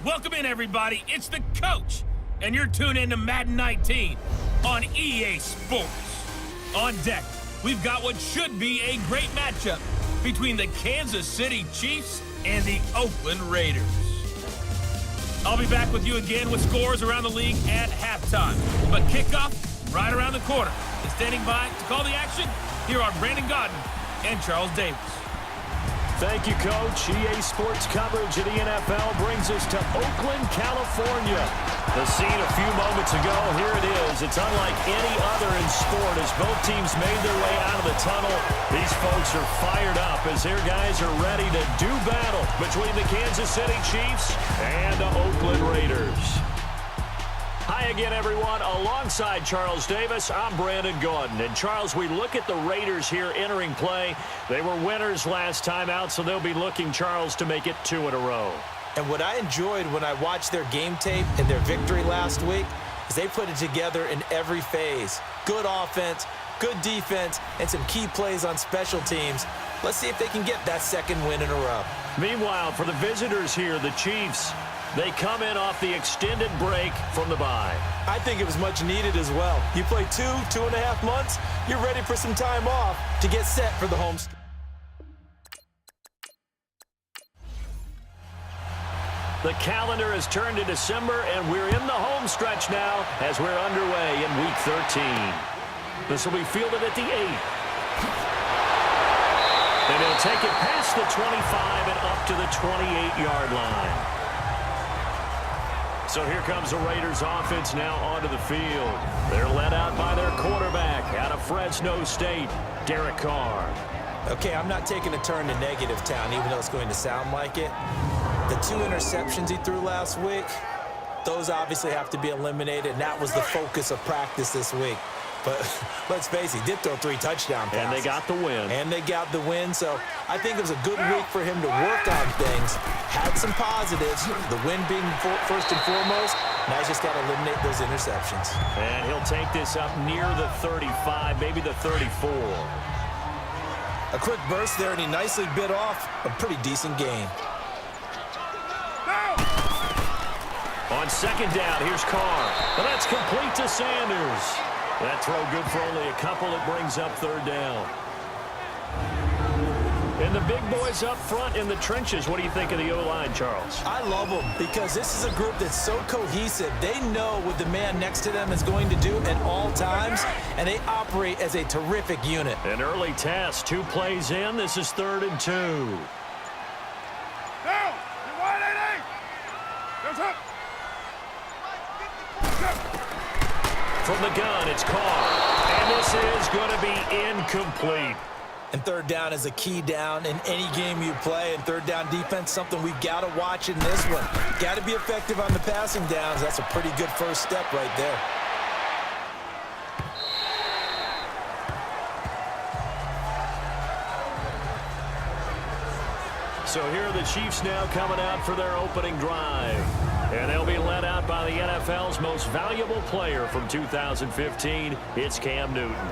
Welcome in, everybody. It's the coach, and you're tuned in to Madden 19 on EA Sports. On deck, we've got what should be a great matchup between the Kansas City Chiefs and the Oakland Raiders. I'll be back with you again with scores around the league at halftime. But kickoff right around the corner. And standing by to call the action, here are Brandon Godden and Charles Davis. Thank you, Coach. EA Sports coverage at IGNFL brings us to Oakland, California. The scene a few moments ago, here it is. It's unlike any other in sport as both teams made their way out of the tunnel. These folks are fired up as their guys are ready to do battle between the Kansas City Chiefs and the Oakland Raiders. Hi again, everyone. Alongside Charles Davis, I'm Brandon Godden. And Charles, we look at the Raiders here entering play. They were winners last time out, so they'll be looking, Charles, to make it 2 in a row. And what I enjoyed when I watched their game tape and their victory last week is they put it together in every phase. Good offense, good defense, and some key plays on special teams. Let's see if they can get that second win in a row. Meanwhile, for the visitors here, the Chiefs, they come in off the extended break from the bye. I think it was much needed as well. You play 2.5 months, you're ready for some time off to get set for the home. The calendar has turned to December, and we're in the home stretch now as we're underway in Week 13. This will be fielded at the 8. And they'll take it past the 25 and up to the 28-yard line. So here comes the Raiders offense now onto the field. They're led out by their quarterback out of Fresno State, Derek Carr. Okay, I'm not taking a turn to negative town, even though it's going to sound like it. The 2 interceptions he threw last week, those obviously have to be eliminated, and that was the focus of practice this week. But let's face it, he did throw 3 touchdown passes. And they got the win. And they got the win, so I think it was a good week for him to work on things. Had some positives, the win being first and foremost. Now he's just got to eliminate those interceptions. And he'll take this up near the 35, maybe the 34. A quick burst there, and he nicely bit off a pretty decent gain. On second down, here's Carr. And that's complete to Sanders. That throw good for only a couple. It brings up 3rd down. And the big boys up front in the trenches. What do you think of the O-line, Charles? I love them because this is a group that's so cohesive. They know what the man next to them is going to do at all times, and they operate as a terrific unit. An early test. 2 plays in. This is 3rd and 2. Down! You're wide, 88! Goes up! From the gun, it's Carr. And this is going to be incomplete. And 3rd down is a key down in any game you play. And 3rd down defense, something we've got to watch in this one. Got to be effective on the passing downs. That's a pretty good first step right there. So here are the Chiefs now coming out for their opening drive. And they'll be led out by the NFL's most valuable player from 2015. It's Cam Newton.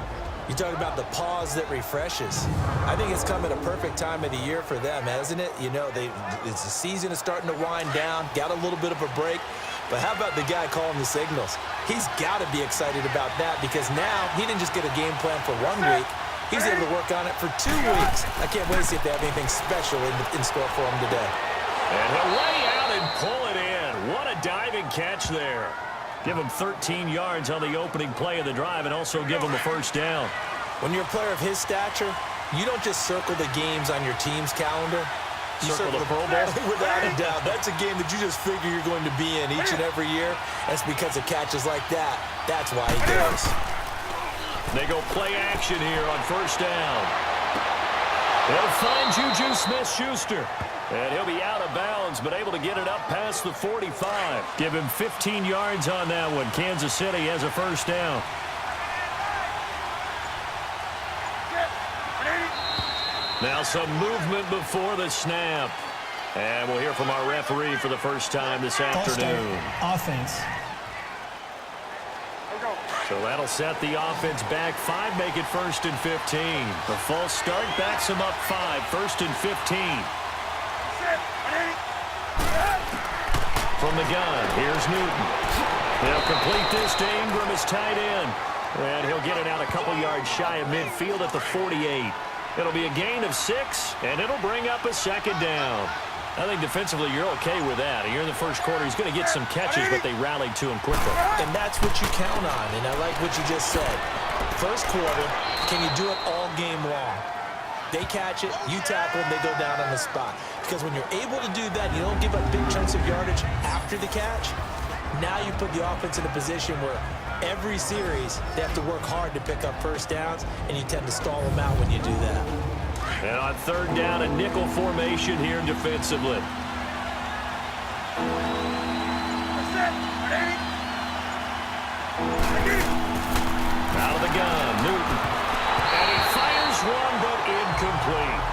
You talk about the pause that refreshes. I think it's come at a perfect time of the year for them, hasn't it? You know, it's the season is starting to wind down, got a little bit of a break. But how about the guy calling the signals? He's got to be excited about that because now he didn't just get a game plan for 1 week. He's able to work on it for 2 weeks. I can't wait to see if they have anything special in store for him today. And he'll lay out and pull it in. What a diving catch there. Give him 13 yards on the opening play of the drive and also give him a 1st down. When you're a player of his stature, you don't just circle the games on your team's calendar. You circle the Pro Bowl? Without a doubt. That's a game that you just figure you're going to be in each and every year. That's because of catches like that. That's why he goes. They go play action here on 1st down. They'll find Juju Smith-Schuster. And he'll be out of bounds, but able to get it up past the 45. Give him 15 yards on that one. Kansas City has a 1st down. Now some movement before the snap. And we'll hear from our referee for the first time this afternoon. Offense. So that'll set the offense back 5, make it 1st and 15. The false start backs him up 5, 1st and 15. From the gun, here's Newton. He'll complete this to Ingram as tight end. And he'll get it out a couple yards shy of midfield at the 48. It'll be a gain of 6, and it'll bring up a second down. I think defensively you're okay with that. Here in the first quarter, he's going to get some catches, but they rallied to him quickly. And that's what you count on, and I like what you just said. First quarter, can you do it all game long? They catch it, you tackle them, they go down on the spot. Because when you're able to do that, you don't give up big chunks of yardage after the catch. Now you put the offense in a position where every series they have to work hard to pick up first downs, and you tend to stall them out when you do that. And on third down, a nickel formation here defensively. Out of the gun, Newton. And he fires one, but incomplete.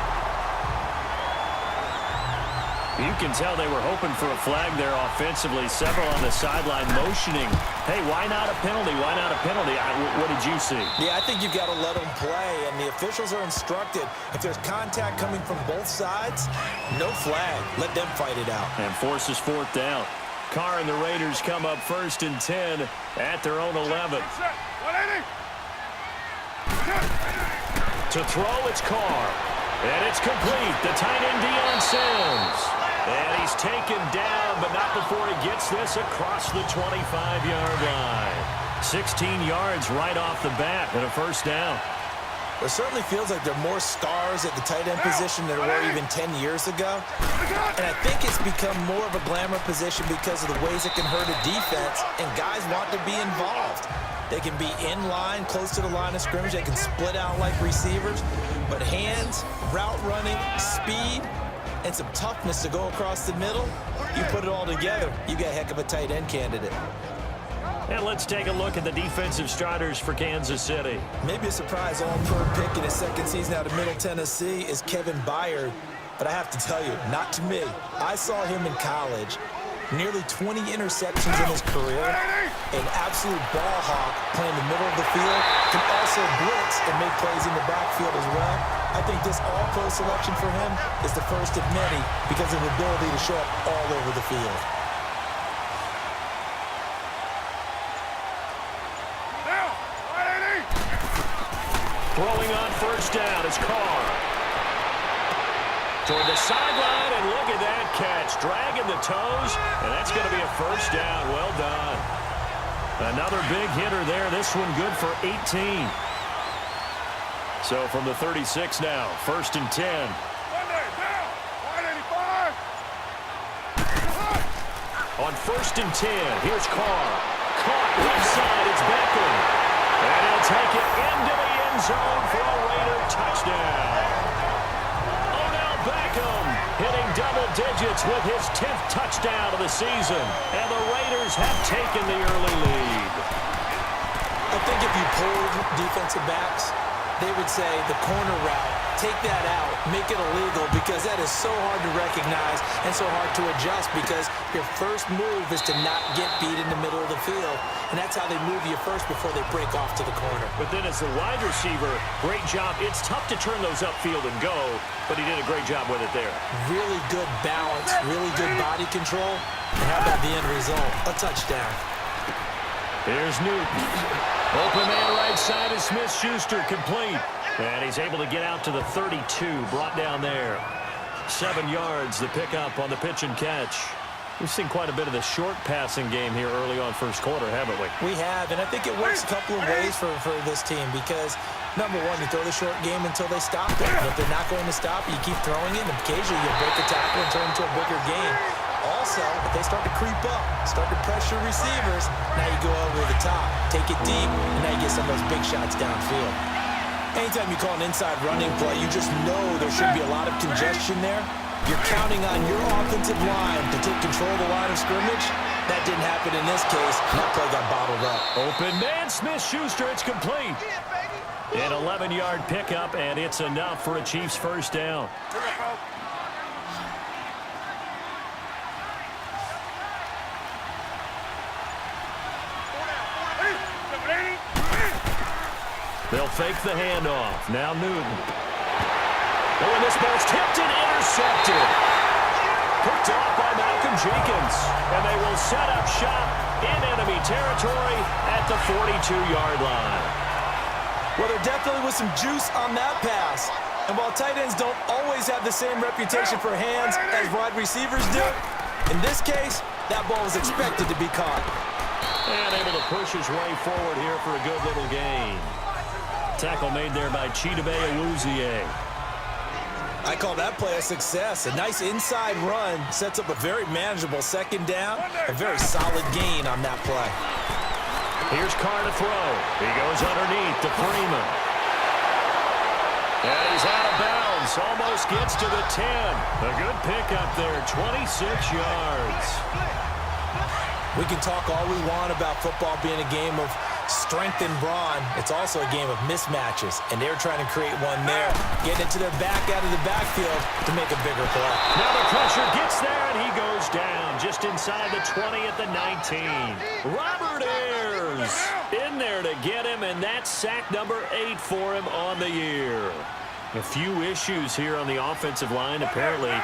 You can tell they were hoping for a flag there offensively. Several on the sideline motioning. Hey, why not a penalty? Why not a penalty? What did you see? Yeah, I think you've got to let them play, and the officials are instructed. If there's contact coming from both sides, no flag. Let them fight it out. And forces fourth down. Carr and the Raiders come up 1st and 10 at their own 11. To throw, it's Carr. And it's complete. The tight end, Deion Sims. And he's taken down, but not before he gets this across the 25-yard line. 16 yards right off the bat and a first down. It certainly feels like there are more stars at the tight end position than there were even 10 years ago. And I think it's become more of a glamour position because of the ways it can hurt a defense, and guys want to be involved. They can be in line, close to the line of scrimmage. They can split out like receivers. But hands, route running, speed, and some toughness to go across the middle, you put it all together, you got a heck of a tight end candidate. And let's take a look at the defensive starters for Kansas City. Maybe a surprise all-pro pick in his second season out of Middle Tennessee is Kevin Byard. But I have to tell you, not to me. I saw him in college. Nearly 20 interceptions in his career. An absolute ball hawk playing the middle of the field. Can also blitz and make plays in the backfield as well. I think this all-pro selection for him is the first of many because of the ability to show up all over the field. Throwing on first down is Carr. Toward the sideline, and look at that catch. Dragging the toes, and that's going to be a first down. Well done. Another big hitter there. This one good for 18. So from the 36 now, 1st and 10. On 1st and 10, here's Carr. Caught left side, it's Beckham. And he'll take it into the end zone for a Raider touchdown. Beckham hitting double digits with his 10th touchdown of the season. And the Raiders have taken the early lead. I think if you pulled defensive backs, they would say the corner route, take that out, make it illegal, because that is so hard to recognize and so hard to adjust because your first move is to not get beat in the middle of the field. And that's how they move you first before they break off to the corner. But then as the wide receiver, great job. It's tough to turn those upfield and go, but he did a great job with it there. Really good balance, really good body control. And how about the end result? A touchdown. Here's Newton. Open man right side is Smith-Schuster, complete. And he's able to get out to the 32, brought down there. 7 yards, the pickup on the pitch and catch. We've seen quite a bit of the short passing game here early on first quarter, haven't we? We have, and I think it works a couple of ways for this team because, number one, you throw the short game until they stop it. And if they're not going to stop, you keep throwing it, and occasionally you break the tackle and turn it into a bigger game. Also, if they start to creep up, start to pressure receivers, now you go over the top, take it deep, and now you get some of those big shots downfield. Anytime you call an inside running play, you just know there should be a lot of congestion there. You're counting on your offensive line to take control of the line of scrimmage. That didn't happen in this case. That play got bottled up. Open man, Smith-Schuster, it's complete. An 11-yard pickup, and it's enough for a Chiefs first down. They'll fake the handoff. Now Newton. Oh, and this ball's tipped and intercepted. Picked off by Malcolm Jenkins. And they will set up shop in enemy territory at the 42-yard line. Well, there definitely was some juice on that pass. And while tight ends don't always have the same reputation for hands as wide receivers do, in this case, that ball was expected to be caught. And able to push his way forward here for a good little gain. Tackle made there by Chidobe Awuzie. I call that play a success. A nice inside run sets up a very manageable second down. A very solid gain on that play. Here's Carr to throw. He goes underneath to Freeman. And he's out of bounds. Almost gets to the 10. A good pickup there, 26 yards. We can talk all we want about football being a game of strength and brawn. It's also a game of mismatches, and they're trying to create one there, getting it to their back out of the backfield to make a bigger play. Now the pressure gets there, and he goes down just inside the 20 at the 19. Robert Ayers in there to get him, and that's sack number 8 for him on the year. A few issues here on the offensive line. Apparently,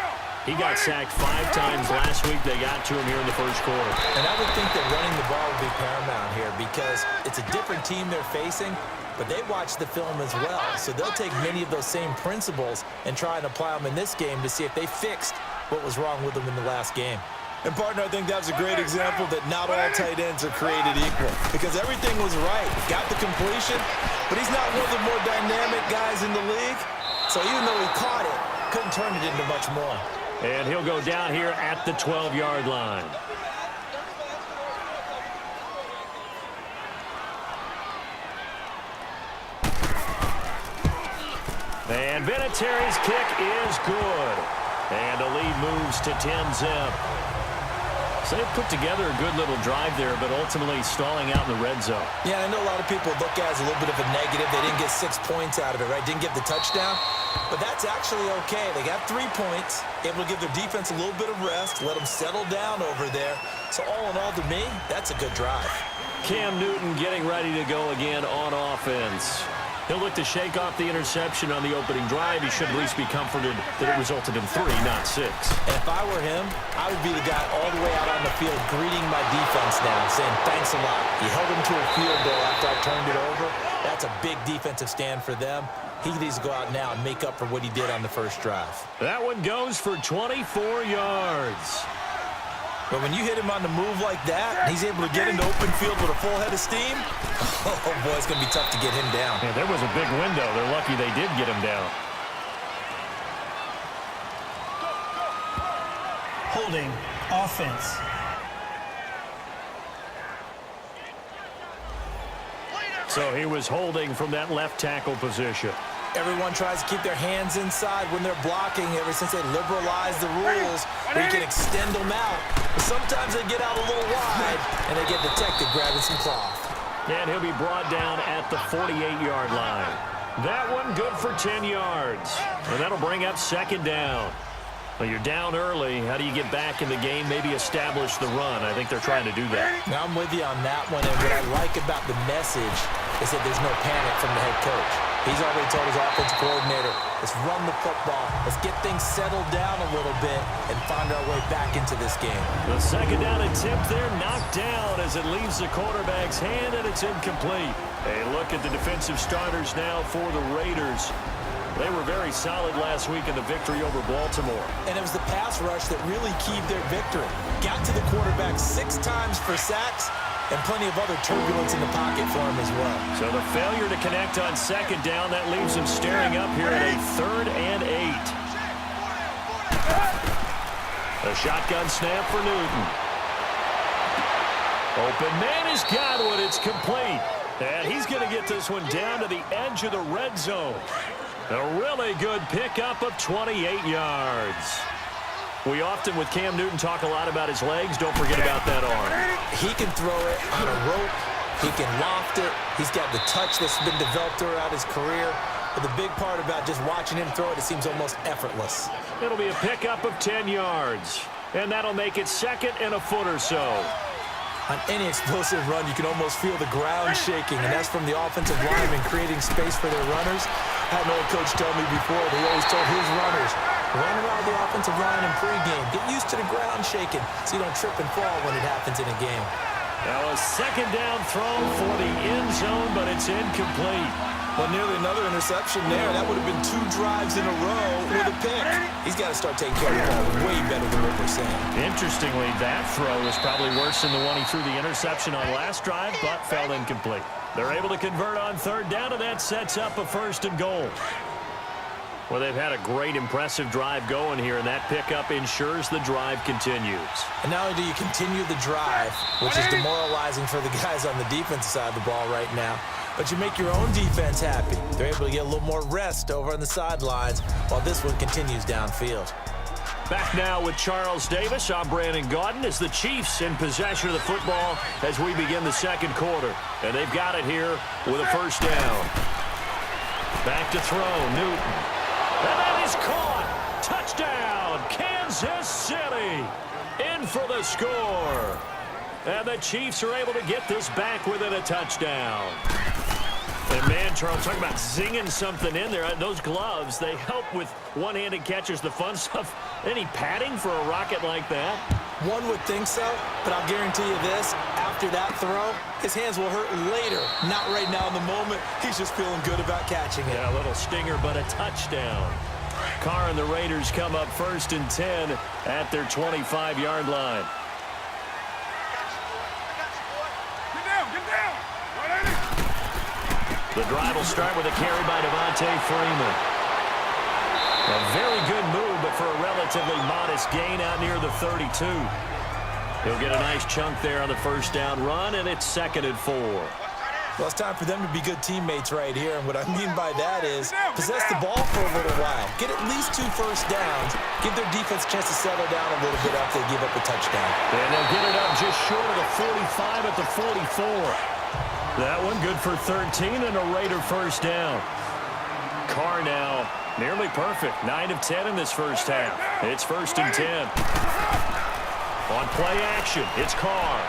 he got sacked 5 times last week. They got to him here in the first quarter. And I would think that running the ball would be paramount here because it's a different team they're facing, but they watch the film as well. So they'll take many of those same principles and try and apply them in this game to see if they fixed what was wrong with them in the last game. And, partner, I think that was a great example that not all tight ends are created equal because everything was right. Got the completion, but he's not one of the more dynamic guys in the league. So even though he caught it, couldn't turn it into much more. And he'll go down here at the 12-yard line. And Vinatieri's kick is good. And the lead moves to 10-zip. So they put together a good little drive there, but ultimately stalling out in the red zone. Yeah, I know a lot of people look at it as a little bit of a negative. They didn't get 6 points out of it, right? Didn't get the touchdown. But that's actually okay. They got 3 points, able to give their defense a little bit of rest, let them settle down over there. So all in all, to me, that's a good drive. Cam Newton getting ready to go again on offense. He'll look to shake off the interception on the opening drive. He should at least be comforted that it resulted in 3, not 6. And if I were him, I would be the guy all the way out on the field greeting my defense now, saying thanks a lot. You held him to a field goal after I turned it over. That's a big defensive stand for them. He needs to go out now and make up for what he did on the first drive. That one goes for 24 yards. But when you hit him on the move like that, and he's able to get into open field with a full head of steam, oh boy, it's going to be tough to get him down. Yeah, there was a big window. They're lucky they did get him down. Holding offense. So he was holding from that left tackle position. Everyone tries to keep their hands inside when they're blocking ever since they liberalized the rules where you can extend them out. But sometimes they get out a little wide and they get detected grabbing some cloth. And he'll be brought down at the 48-yard line. That one good for 10 yards. And that'll bring up second down. Well, you're down early. How do you get back in the game, maybe establish the run? I think they're trying to do that. Now, I'm with you on that one, and what I like about the message is that there's no panic from the head coach. He's already told his offensive coordinator, let's run the football, let's get things settled down a little bit and find our way back into this game. The second down attempt there knocked down as it leaves the quarterback's hand, and it's incomplete. A look at the defensive starters now for the Raiders. They were very solid last week in the victory over Baltimore. And it was the pass rush that really keyed their victory. Got to the quarterback 6 times for sacks and plenty of other turbulence in the pocket for him as well. So the failure to connect on second down, that leaves him staring up here at a 3rd and 8. A shotgun snap for Newton. Open man has got one. It's complete. And he's going to get this one down to the edge of the red zone. A really good pickup of 28 yards. We often, with Cam Newton, talk a lot about his legs. Don't forget about that arm. He can throw it on a rope. He can loft it. He's got the touch that's been developed throughout his career. But the big part about just watching him throw it, it seems almost effortless. It'll be a pickup of 10 yards. And that'll make it 2nd and a foot or so. On any explosive run, you can almost feel the ground shaking, and that's from the offensive linemen creating space for their runners. I had an old coach tell me before, they always told his runners, Run around the offensive line in pregame. Get used to the ground shaking so you don't trip and fall when it happens in a game. Now a second down throw for the end zone, but it's incomplete. Well, nearly another interception there. That would have been 2 drives in a row with a pick. He's got to start taking care of the ball way better than what we're saying. Interestingly, that throw was probably worse than the one he threw the interception on last drive, but fell incomplete. They're able to convert on third down, and that sets up a 1st and goal. Well, they've had a great, impressive drive going here, and that pickup ensures the drive continues. And not only do you continue the drive, which is demoralizing for the guys on the defensive side of the ball right now, but you make your own defense happy. They're able to get a little more rest over on the sidelines while this one continues downfield. Back now with Charles Davis. I'm Brandon Gaudin as the Chiefs in possession of the football as we begin the second quarter. And they've got it here with a 1st down. Back to throw, Newton. And that is caught. Touchdown, Kansas City. In for the score. And the Chiefs are able to get this back within a touchdown. And man, Charles, talk about zinging something in there. Those gloves, they help with one-handed catches, the fun stuff. Any padding for a rocket like that? One would think so, but I'll guarantee you this. After that throw, his hands will hurt later. Not right now in the moment. He's just feeling good about catching it. Yeah, a little stinger, but a touchdown. Carr and the Raiders come up 1st and 10 at their 25-yard line. The drive will start with a carry by Devontae Freeman. A very good move, but for a relatively modest gain out near the 32. He'll get a nice chunk there on the 1st down run, and it's 2nd and 4. Well, it's time for them to be good teammates right here, and what I mean by that is possess the ball for a little while. Get at least 2 first downs. Give their defense a chance to settle down a little bit after they give up a touchdown. And they'll get it up just short of the 45 at the 44. That one good for 13 and a Raider 1st down. Carr now nearly perfect. 9 of 10 in this 1st half. It's 1st and 10. On play action, it's Carr.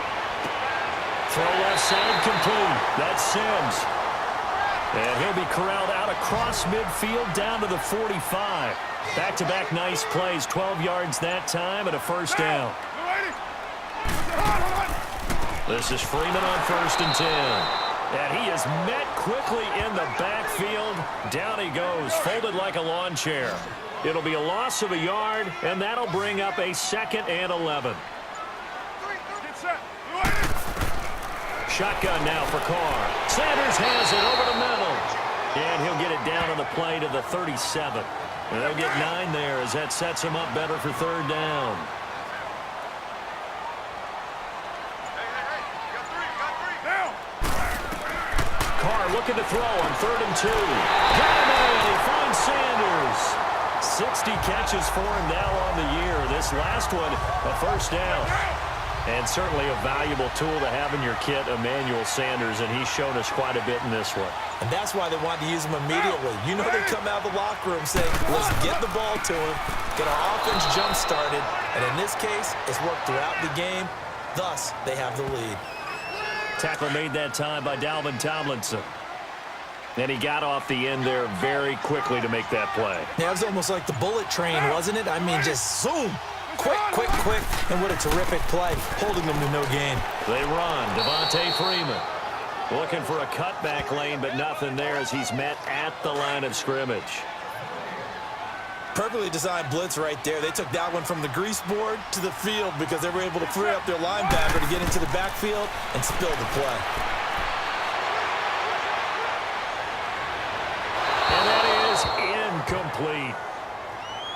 Throw left side complete. That's Sims. And he'll be corralled out across midfield down to the 45. Back-to-back nice plays. 12 yards that time and a 1st down. This is Freeman on 1st and 10. And he is met quickly in the backfield. Down he goes, folded like a lawn chair. It'll be a loss of a yard, and that'll bring up a 2nd and 11. Shotgun now for Carr. Sanders has it over the middle. And he'll get it down on the play to the 37. And they'll get 9 there as that sets him up better for 3rd down. Carr looking to throw on 3rd and 2. Got him in. He finds Sanders. 60 catches for him now on the year. This last one, a 1st down. And certainly a valuable tool to have in your kit, Emmanuel Sanders, and he's shown us quite a bit in this one. And that's why they wanted to use him immediately. You know they come out of the locker room saying, let's get the ball to him, get our offense jump-started, and in this case, it's worked throughout the game. Thus, they have the lead. Tackle made that time by Dalvin Tomlinson. And he got off the end there very quickly to make that play. Yeah, it was almost like the bullet train, wasn't it? I mean, just zoom. Quick, quick, quick. And what a terrific play, holding them to no gain. They run. Devontae Freeman looking for a cutback lane, but nothing there as he's met at the line of scrimmage. Perfectly designed blitz right there. They took that one from the grease board to the field because they were able to free up their linebacker to get into the backfield and spill the play. And that is incomplete.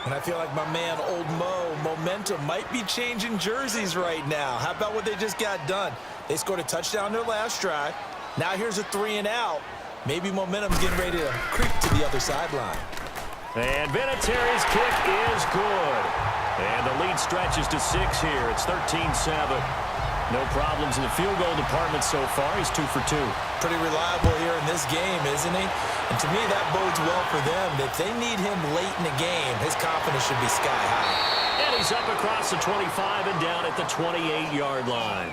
And I feel like my man, Old Mo, momentum might be changing jerseys right now. How about what they just got done? They scored a touchdown their last drive. Now here's a 3 and out. Maybe momentum's getting ready to creep to the other sideline. And Vinatieri's kick is good. And the lead stretches to 6 here. It's 13-7. No problems in the field goal department so far. He's 2 for 2. Pretty reliable here in this game, isn't he? And to me, that bodes well for them. If they need him late in the game, his confidence should be sky high. And he's up across the 25 and down at the 28-yard line.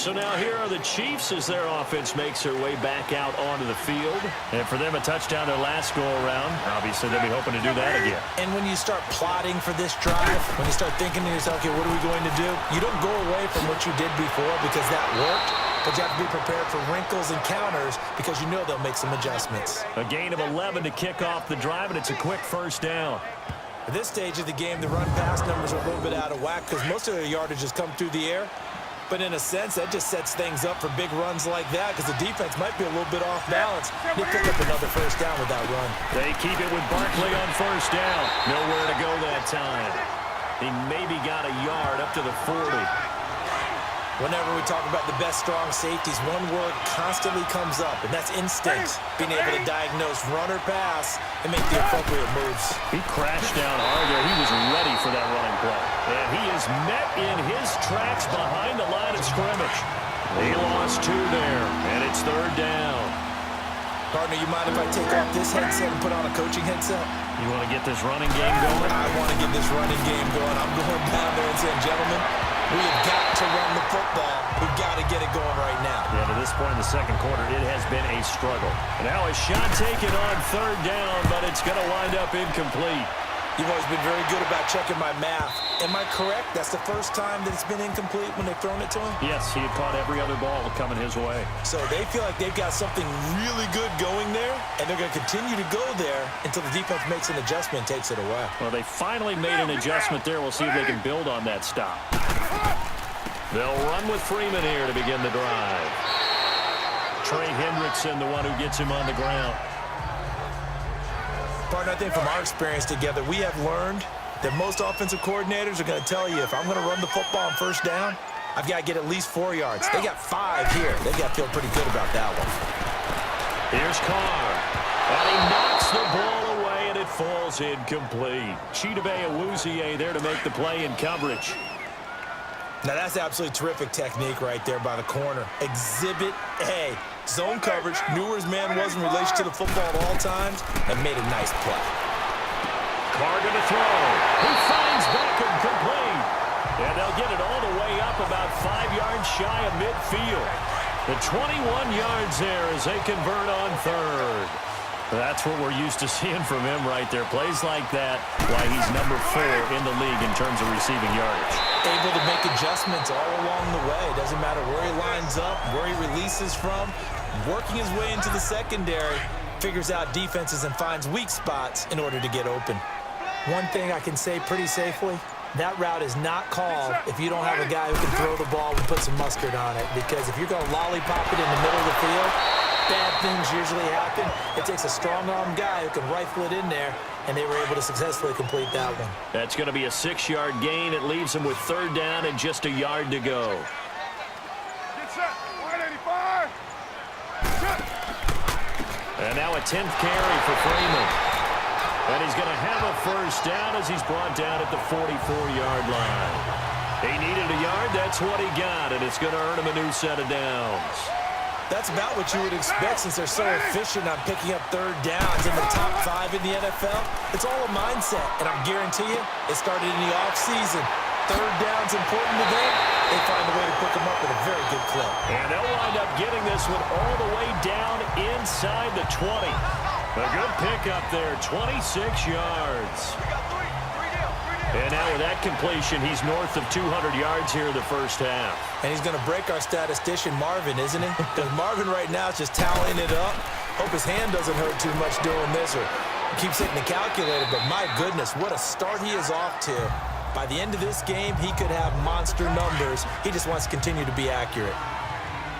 So now here are the Chiefs as their offense makes their way back out onto the field. And for them, a touchdown their last go-around. Obviously, they'll be hoping to do that again. And when you start plotting for this drive, when you start thinking to yourself, okay, what are we going to do? You don't go away from what you did before because that worked, but you have to be prepared for wrinkles and counters because you know they'll make some adjustments. A gain of 11 to kick off the drive, and it's a quick first down. At this stage of the game, the run-pass numbers are a little bit out of whack because most of their yardage has come through the air. But in a sense, that just sets things up for big runs like that because the defense might be a little bit off balance. They pick up another first down with that run. They keep it with Barkley on first down. Nowhere to go that time. He maybe got a yard up to the 40. Whenever we talk about the best strong safeties, one word constantly comes up, and that's instincts. Being able to diagnose run or pass and make the appropriate moves. He crashed down hard there. He was ready for that running play. And he is met in his tracks behind the line of scrimmage. He lost 2 there, and it's third down. Partner, you mind if I take off this headset and put on a coaching headset? You want to get this running game going? I want to get this running game going. I'm going down there and saying, gentlemen, we have got to run the football. We've got to get it going right now. Yeah, to this point in the second quarter, it has been a struggle. And now a shot taken on third down, but it's going to wind up incomplete. You've always been very good about checking my math. Am I correct? That's the first time that it's been incomplete when they've thrown it to him? Yes, he had caught every other ball coming his way. So they feel like they've got something really good going there, and they're going to continue to go there until the defense makes an adjustment and takes it away. Well, they finally made an adjustment there. We'll see if they can build on that stop. They'll run with Freeman here to begin the drive. Trey Hendrickson, the one who gets him on the ground. Partner, I think from our experience together, we have learned that most offensive coordinators are going to tell you, if I'm going to run the football on first down, I've got to get at least 4 yards. They got 5 here. They got to feel pretty good about that one. Here's Carr. And he knocks the ball away, and it falls incomplete. Chidobe Awuzie there to make the play in coverage. Now, that's absolutely terrific technique right there by the corner. Exhibit A. Zone coverage, knew where his man was in relation to the football at all times, and made a nice play. Carr going to throw. He finds Beckham complete. And they'll get it all the way up about 5 yards shy of midfield. The 21 yards there as they convert on third. That's what we're used to seeing from him right there. Plays like that, why he's number 4 in the league in terms of receiving yardage. Able to make adjustments all along the way. Doesn't matter where he lines up, where he releases from. Working his way into the secondary, figures out defenses and finds weak spots in order to get open. One thing I can say pretty safely, that route is not called if you don't have a guy who can throw the ball and put some mustard on it. Because if you're going to lollipop it in the middle of the field, bad things usually happen. It takes a strong-arm guy who can rifle it in there, and they were able to successfully complete that one. That's going to be a 6-yard gain. It leaves them with third down and just a yard to go. Get set. 185. Set. And now a 10th carry for Freeman. And he's going to have a first down as he's brought down at the 44-yard line. He needed a yard. That's what he got, and it's going to earn him a new set of downs. That's about what you would expect since they're so efficient on picking up third downs in the top 5 in the NFL. It's all a mindset, and I guarantee you, it started in the offseason. Third down's important to them. They find a way to pick them up with a very good clip. And they'll wind up getting this one all the way down inside the 20. A good pickup there, 26 yards. And now with that completion, he's north of 200 yards here in the first half. And he's going to break our statistician, Marvin, isn't he? Because Marvin right now is just tallying it up. Hope his hand doesn't hurt too much doing this or keeps hitting the calculator. But my goodness, what a start he is off to. By the end of this game, he could have monster numbers. He just wants to continue to be accurate.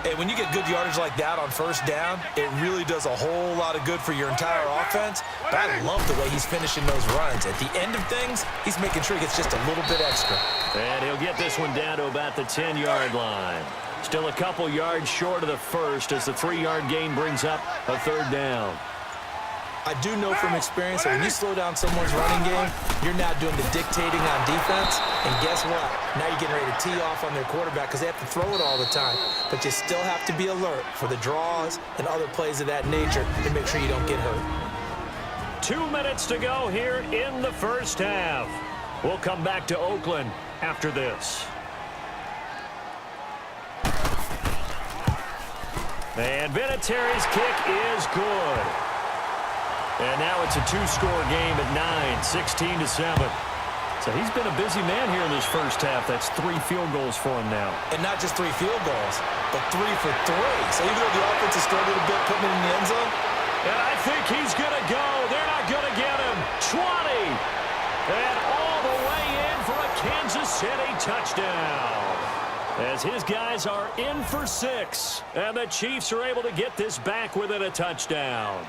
Hey, when you get good yardage like that on first down, it really does a whole lot of good for your entire offense. But I love the way he's finishing those runs. At the end of things, he's making sure he gets just a little bit extra. And he'll get this one down to about the 10-yard line. Still a couple yards short of the first as the 3-yard gain brings up a third down. I do know from experience that when you slow down someone's running game, you're not doing the dictating on defense. And guess what? Now you're getting ready to tee off on their quarterback because they have to throw it all the time. But you still have to be alert for the draws and other plays of that nature to make sure you don't get hurt. 2 minutes to go here in the first half. We'll come back to Oakland after this. And Vinatieri's kick is good. And now it's a two-score game at 9, 16-7. So he's been a busy man here in this first half. That's 3 field goals for him now. And not just 3 field goals, but 3 for 3. So even though the offense has struggled a bit putting it in the end zone. And I think he's going to go. They're not going to get him. 20. And all the way in for a Kansas City touchdown. As his guys are in for 6. And the Chiefs are able to get this back within a touchdown.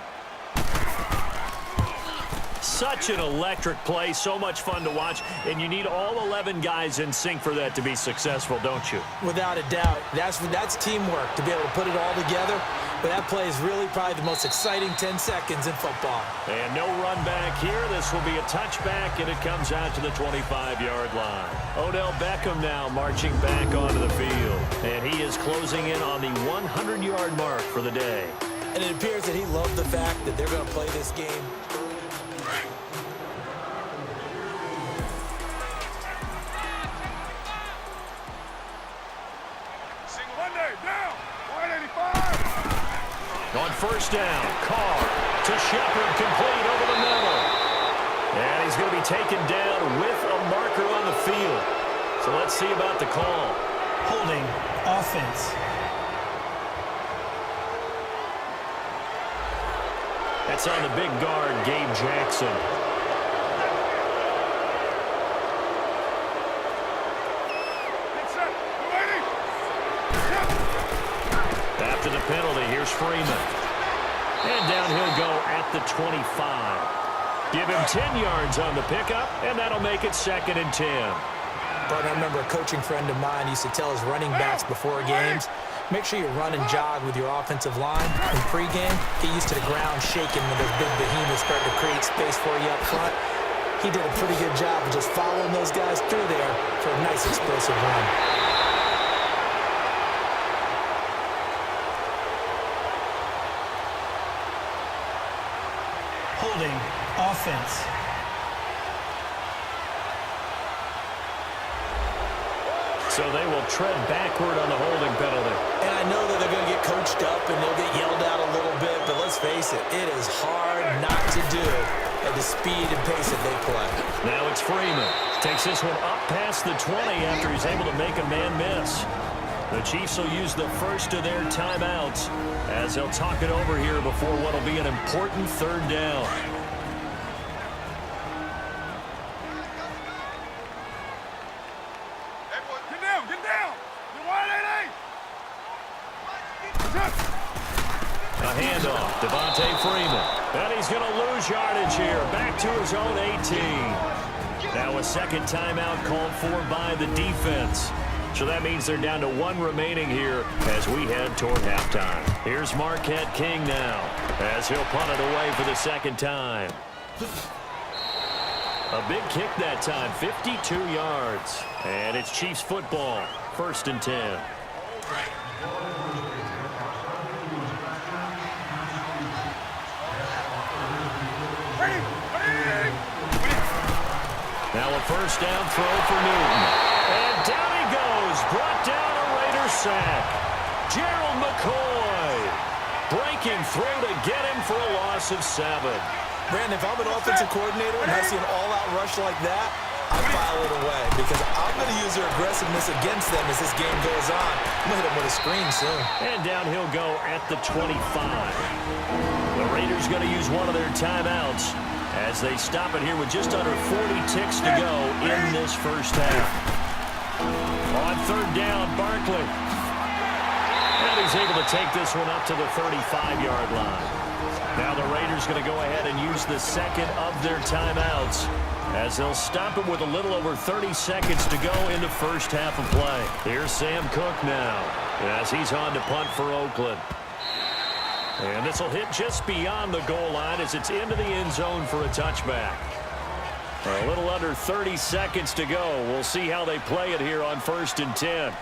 Such an electric play, so much fun to watch, and you need all 11 guys in sync for that to be successful, don't you? Without a doubt. That's teamwork to be able to put it all together. But that play is really probably the most exciting 10 seconds in football. And no run back here. This will be a touchback, and it comes out to the 25-yard line. Odell Beckham now marching back onto the field. And he is closing in on the 100-yard mark for the day. And it appears that he loved the fact that they're going to play this game. On first down, Carr to Shepard, complete over the middle. And he's going to be taken down with a marker on the field. So let's see about the call. Holding offense. That's on the big guard, Gabe Jackson. After the penalty, here's Freeman. And down he'll go at the 25. Give him 10 yards on the pickup, and that'll make it 2nd and 10. But I remember a coaching friend of mine used to tell his running backs before games, make sure you run and jog with your offensive line in pregame. Get used to the ground shaking when those big behemoths start to create space for you up front. He did a pretty good job of just following those guys through there for a nice explosive run. Holding offense. So they will tread backward on the holding penalty. And I know that they're going to get coached up and they'll get yelled at a little bit, but let's face it, it is hard not to do at the speed and pace that they play. Now it's Freeman. Takes this one up past the 20 after he's able to make a man miss. The Chiefs will use the first of their timeouts as they'll talk it over here before what will be an important 3rd down. Get down! You're wide, 8-8! A handoff, Devontae Freeman. And he's going to lose yardage here, back to his own 18. Now a 2nd timeout called for by the defense. So that means they're down to 1 remaining here as we head toward halftime. Here's Marquette King now as he'll punt it away for the 2nd time. A big kick that time, 52 yards. And it's Chiefs football, 1st and 10. Now a first down throw for Newton. And down he goes, brought down a Raider sack. Gerald McCoy breaking through to get him for a loss of 7. Brandon, if I'm an offensive coordinator and I see an all-out rush like that, I file it away because I'm going to use their aggressiveness against them as this game goes on. I'm going to hit them with a screen soon. And down he'll go at the 25. The Raiders going to use one of their timeouts as they stop it here with just under 40 ticks to go in this first half. On 3rd down, Barkley. And he's able to take this one up to the 35-yard line. Now the Raiders going to go ahead and use the 2nd of their timeouts as they'll stop it with a little over 30 seconds to go in the first half of play. Here's Sam Cook now as he's on to punt for Oakland. And this will hit just beyond the goal line as it's into the end zone for a touchback. A little under 30 seconds to go. We'll see how they play it here on 1st and 10.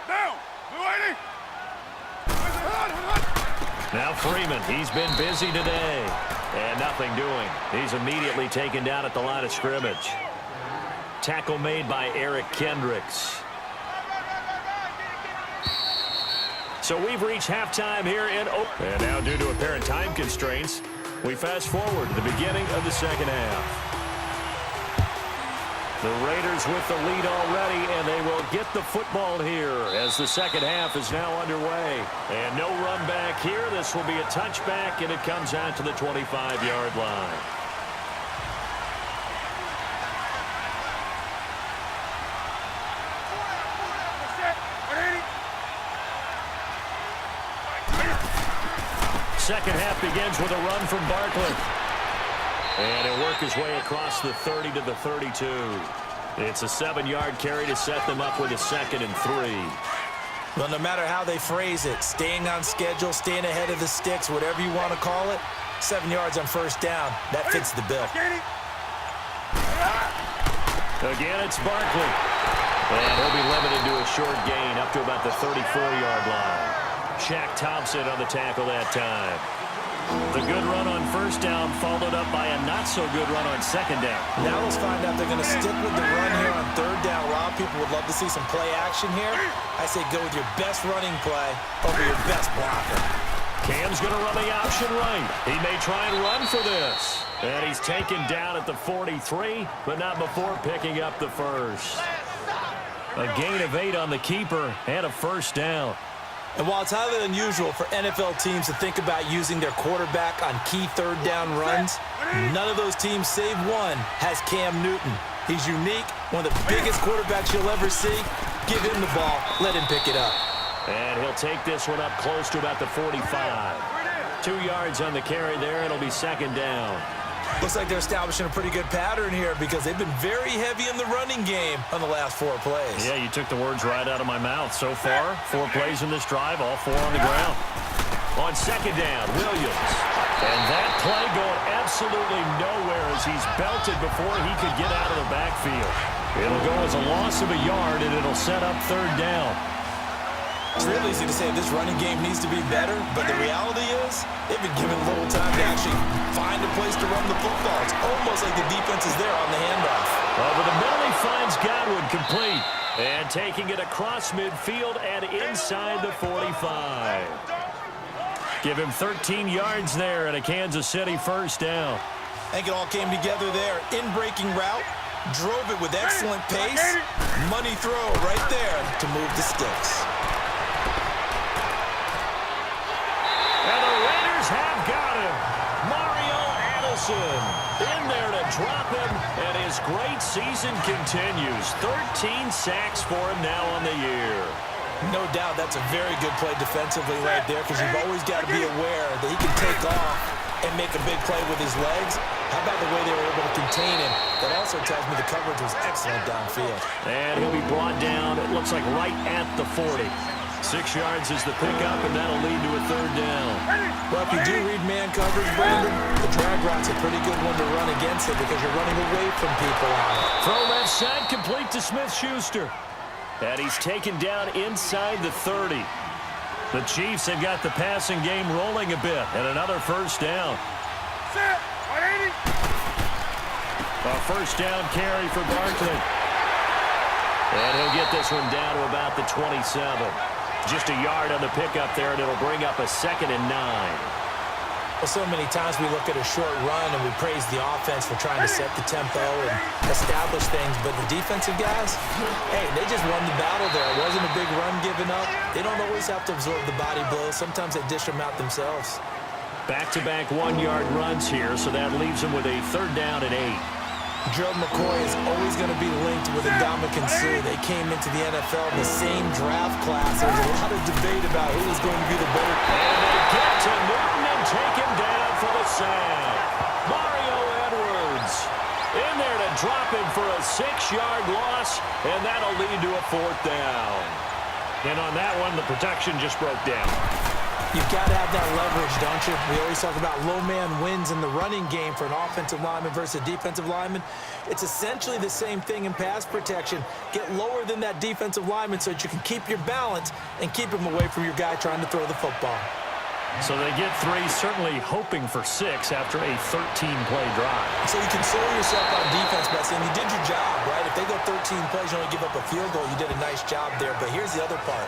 Down! Blue 80! Now Freeman, he's been busy today. And nothing doing. He's immediately taken down at the line of scrimmage. Tackle made by Eric Kendricks. So we've reached halftime here in Oakland. And now due to apparent time constraints, we fast forward to the beginning of the second half. The Raiders with the lead already, and they will get the football here as the second half is now underway. And no run back here. This will be a touchback, and it comes out to the 25-yard line. Second half begins with a run from Barkley. And he'll work his way across the 30 to the 32. It's a 7-yard carry to set them up with a 2nd and 3. Well, no matter how they phrase it, staying on schedule, staying ahead of the sticks, whatever you want to call it, 7 yards on first down, that fits the bill. Again, it's Barkley. And he'll be limited to a short gain up to about the 34-yard line. Shaq Thompson on the tackle that time. The good run on first down followed up by a not-so-good run on second down. Now let's find out they're going to stick with the run here on third down. A lot of people would love to see some play action here. I say go with your best running play over your best blocker. Cam's going to run the option right. He may try and run for this. And he's taken down at the 43, but not before picking up the first. A gain of 8 on the keeper and a first down. And while it's highly unusual for NFL teams to think about using their quarterback on key third down runs, none of those teams, save one, has Cam Newton. He's unique, one of the biggest quarterbacks you'll ever see. Give him the ball, let him pick it up. And he'll take this one up close to about the 45. 2 yards on the carry there, it'll be second down. Looks like they're establishing a pretty good pattern here because they've been very heavy in the running game on the last 4 plays. Yeah, you took the words right out of my mouth. So far, 4 plays in this drive, all 4 on the ground. On second down, Williams. And that play going absolutely nowhere as he's belted before he could get out of the backfield. It'll go as a loss of a yard, and it'll set up third down. It's real easy to say this running game needs to be better, but the reality is they've been given little time to actually find a place to run the football. It's almost like the defense is there on the handoff. Over the middle, he finds Godwin complete. And taking it across midfield and inside the 45. Give him 13 yards there and a Kansas City first down. I think it all came together there. In-breaking route, drove it with excellent pace. Money throw right there to move the sticks. And the Raiders have got him. Mario Addison in there to drop him, and his great season continues. 13 sacks for him now on the year. No doubt that's a very good play defensively right there because you've always got to be aware that he can take off and make a big play with his legs. How about the way they were able to contain him? That also tells me the coverage was excellent downfield. And he'll be brought down, it looks like right at the 40. 6 yards is the pickup, and that'll lead to a third down. Well, if you do read man coverage, Brandon, the drag route's a pretty good one to run against it because you're running away from people on it. Throw left side, complete to Smith-Schuster. And he's taken down inside the 30. The Chiefs have got the passing game rolling a bit, and another first down. A first down carry for Barkley. And he'll get this one down to about the 27. Just a yard on the pickup there, and it'll bring up a 2nd and 9. Well, so many times we look at a short run and we praise the offense for trying to set the tempo and establish things, but the defensive guys, hey, they just won the battle there. It wasn't a big run given up. They don't always have to absorb the body blows. Sometimes they dish them out themselves. Back-to-back 1-yard runs here, so that leaves them with a third down and 8. Gerald McCoy is always going to be linked with Ndamukong Suh. They came into the NFL in the same draft class. There's a lot of debate about who is going to be the better. And they get to Newton and take him down for the sack. Mario Edwards in there to drop him for a 6-yard loss, and that'll lead to a 4th down. And on that one, the protection just broke down. You've got to have that leverage, don't you? We always talk about low man wins in the running game for an offensive lineman versus a defensive lineman. It's essentially the same thing in pass protection. Get lower than that defensive lineman so that you can keep your balance and keep him away from your guy trying to throw the football. So they get 3, certainly hoping for 6 after a 13-play drive. So you console yourself on defense by saying you did your job, right? If they go 13 plays, you only give up a field goal, you did a nice job there. But here's the other part.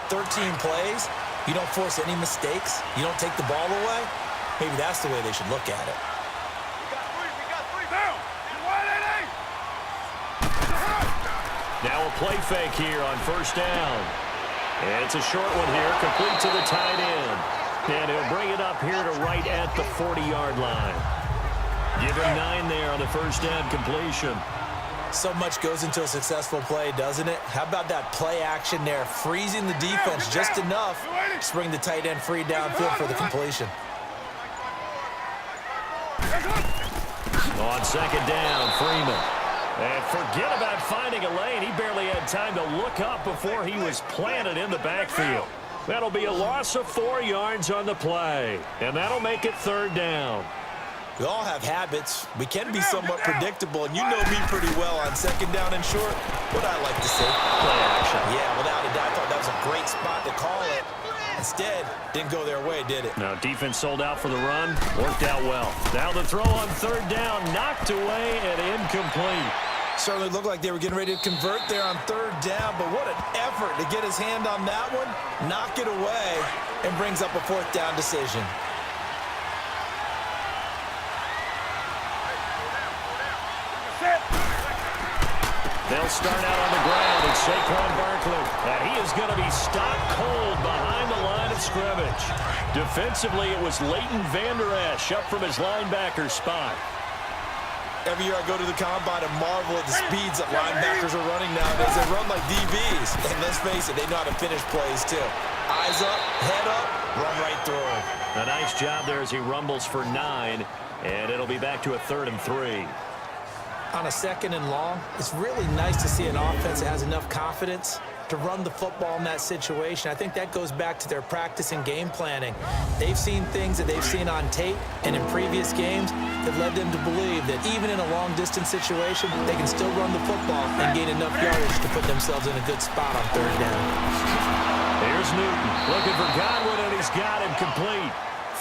13 plays, You don't force any mistakes. You don't take the ball away. Maybe that's the way they should look at it. We got three. Down. You wide, Eddie? Now a play fake here on first down. And it's a short one here, complete to the tight end. And he'll bring it up here to right at the 40-yard line. Give him 9 there on the first down completion. So much goes into a successful play, doesn't it? How about that play action there, freezing the defense just enough to bring the tight end free downfield for the completion. On second down, Freeman. And forget about finding a lane. He barely had time to look up before he was planted in the backfield. That'll be a loss of 4 yards on the play. And that'll make it third down. We all have habits. We can be somewhat predictable, and you know me pretty well on second down and short. What I like to see. Play action. Yeah, without a doubt, I thought that was a great spot to call it. Instead, didn't go their way, did it? Now defense sold out for the run. Worked out well. Now the throw on third down. Knocked away and incomplete. Certainly looked like they were getting ready to convert there on third down, but what an effort to get his hand on that one, knock it away, and brings up a fourth down decision. They'll start out on the ground, and Saquon Barkley. And he is going to be stopped cold behind the line of scrimmage. Defensively, it was Leighton Vander Esch up from his linebacker spot. Every year I go to the combine and marvel at the speeds that linebackers are running nowadays. They run like DBs. And let's face it, they know how to finish plays too. Eyes up, head up, run right through them. A nice job there as he rumbles for 9, and it'll be back to a 3rd and 3. On a second and long, it's really nice to see an offense that has enough confidence to run the football in that situation. I think that goes back to their practice and game planning. They've seen things that they've seen on tape and in previous games that led them to believe that even in a long-distance situation, they can still run the football and gain enough yardage to put themselves in a good spot on third down. Here's Newton looking for Godwin, and he's got him complete.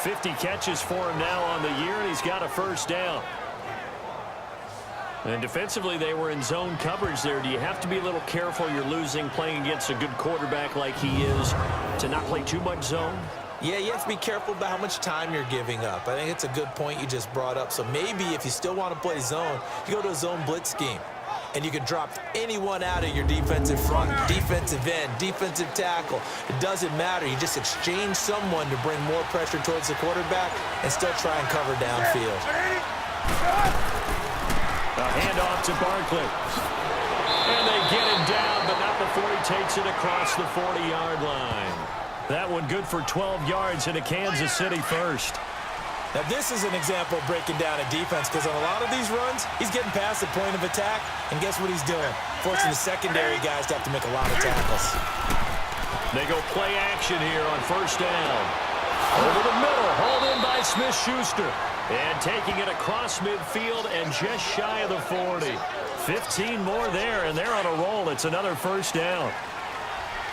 50 catches for him now on the year, and he's got a first down. And defensively, they were in zone coverage there. Do you have to be a little careful? You're losing, playing against a good quarterback like he is, to not play too much zone? Yeah, you have to be careful about how much time you're giving up. I think it's a good point you just brought up. So maybe if you still want to play zone, you go to a zone blitz scheme. And you can drop anyone out of your defensive front, defensive end, defensive tackle. It doesn't matter. You just exchange someone to bring more pressure towards the quarterback and still try and cover downfield. A handoff to Barkley. And they get him down, but not before he takes it across the 40-yard line. That one good for 12 yards into Kansas City first. Now, this is an example of breaking down a defense because on a lot of these runs, he's getting past the point of attack, and guess what he's doing? Forcing the secondary guys to have to make a lot of tackles. They go play action here on first down. Over the middle, hauled in by Smith-Schuster. And taking it across midfield and just shy of the 40. 15 more there, and they're on a roll. It's another first down.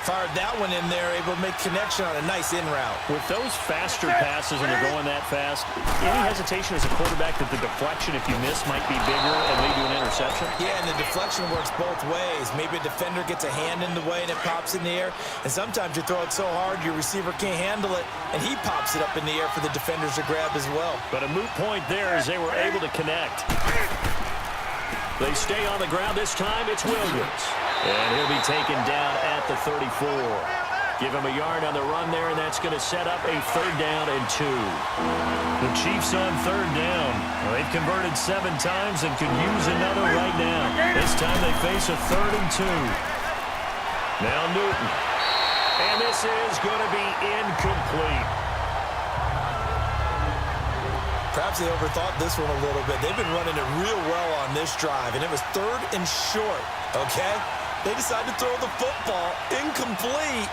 Fired that one in there, able to make connection on a nice in route. With those faster passes and they're going that fast, any hesitation as a quarterback that the deflection, if you miss, might be bigger and lead to an interception? Yeah, and the deflection works both ways. Maybe a defender gets a hand in the way and it pops in the air, and sometimes you throw it so hard your receiver can't handle it, and he pops it up in the air for the defenders to grab as well. But a moot point there as they were able to connect. They stay on the ground this time. It's Williams. And he'll be taken down at the 34. Give him a yard on the run there, and that's going to set up a 3rd down and 2. The Chiefs on 3rd down. Well, they've converted 7 times and could use another right now. This time they face a 3rd and 2. Now Newton. And this is going to be incomplete. Perhaps they overthought this one a little bit. They've been running it real well on this drive, and it was 3rd and short, okay? They decided to throw the football incomplete.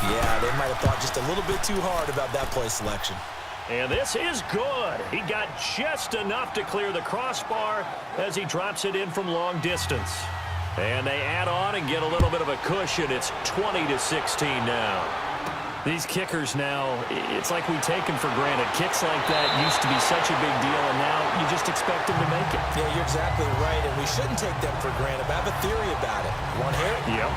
Yeah, they might have thought just a little bit too hard about that play selection. And this is good. He got just enough to clear the crossbar as he drops it in from long distance. And they add on and get a little bit of a cushion. It's 20-16 now. These kickers now, it's like we take them for granted. Kicks like that used to be such a big deal, and now you just expect them to make it. Yeah, you're exactly right, and we shouldn't take them for granted. But I have a theory about it. Want to hear it? Yep.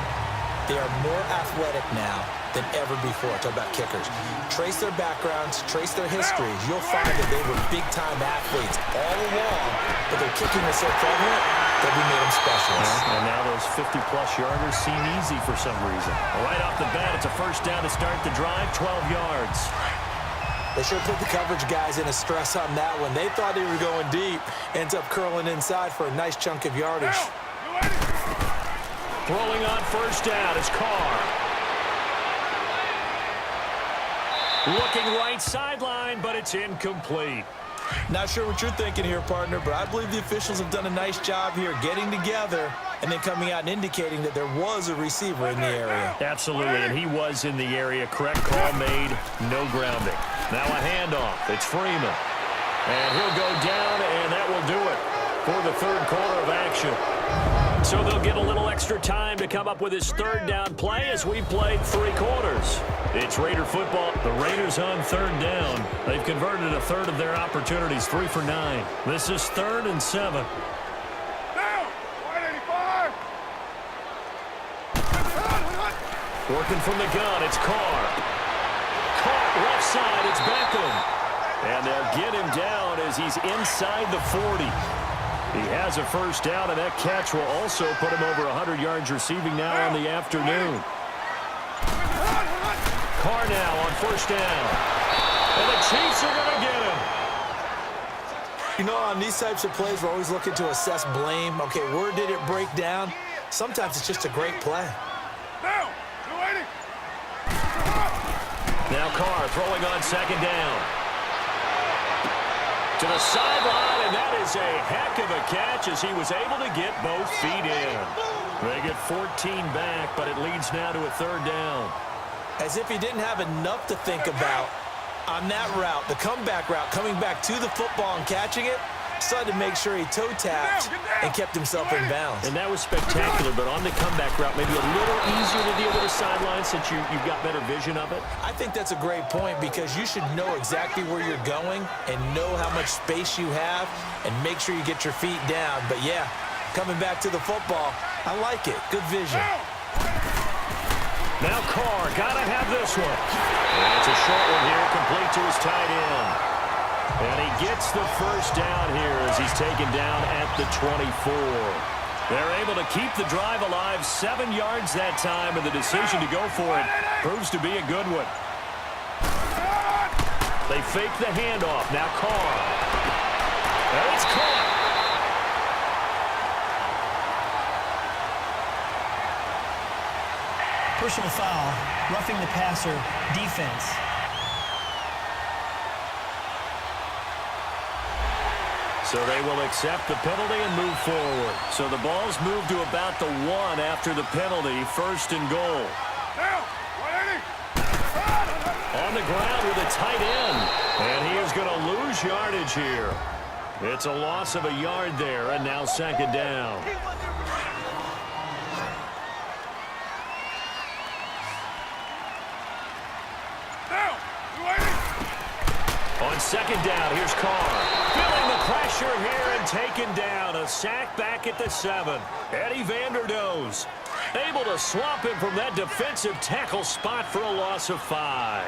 They are more athletic now than ever before. Talk about kickers. Trace their backgrounds, trace their histories. You'll find that they were big-time athletes all along, but their kicking was so prevalent that we made them specialists. And now those 50-plus yarders seem easy for some reason. Right off the bat, it's a first down to start the drive, 12 yards. They sure put the coverage guys in a stress on that one. They thought they were going deep. Ends up curling inside for a nice chunk of yardage. Throwing on first down is Carr. Looking right sideline, but it's incomplete. Not sure what you're thinking here, partner, but I believe the officials have done a nice job here getting together and then coming out and indicating that there was a receiver in the area. Absolutely, and he was in the area. Correct call made, no grounding. Now a handoff. It's Freeman. And he'll go down, and that will do it for the third quarter of action. So they'll get a little extra time to come up with his third down play as we've played 3 quarters. It's Raider football. The Raiders on third down. They've converted a third of their opportunities, 3 for 9. This is 3rd and 7. Down! 185! Working from the gun, it's Carr. Caught left side, it's Beckham. And they'll get him down as he's inside the 40. He has a first down, and that catch will also put him over 100 yards receiving now on the afternoon. Carr now on first down. And the Chiefs are going to get him. You know, on these types of plays, we're always looking to assess blame. Okay, where did it break down? Sometimes it's just a great play. Down! 280! Now Carr throwing on second down. To the sideline, and that is a heck of a catch as he was able to get both feet in. They get 14 back, but it leads now to a third down. As if he didn't have enough to think about on that route, the comeback route, coming back to the football and catching it, decided to make sure he toe-tapped and kept himself in bounds. And that was spectacular, but on the comeback route, maybe a little easier to deal with the sideline since you've got better vision of it. I think that's a great point because you should know exactly where you're going and know how much space you have and make sure you get your feet down. But, yeah, coming back to the football, I like it. Good vision. Now Carr, gotta have this one. And it's a short one here, complete to his tight end. And he gets the first down here as he's taken down at the 24. They're able to keep the drive alive, 7 yards that time, and the decision to go for it proves to be a good one. They fake the handoff. Now Carr. And it's caught. Personal foul, roughing the passer, defense. So they will accept the penalty and move forward. So the ball's moved to about the 1 after the penalty, 1st and goal. Down! 180! On the ground with a tight end. And he is going to lose yardage here. It's a loss of a yard there, and now 2nd down. Down! 280! On 2nd down, here's Carr. Feeling the pressure here and taken down. A sack back at the 7. Eddie Vanderdoes able to swap him from that defensive tackle spot for a loss of 5.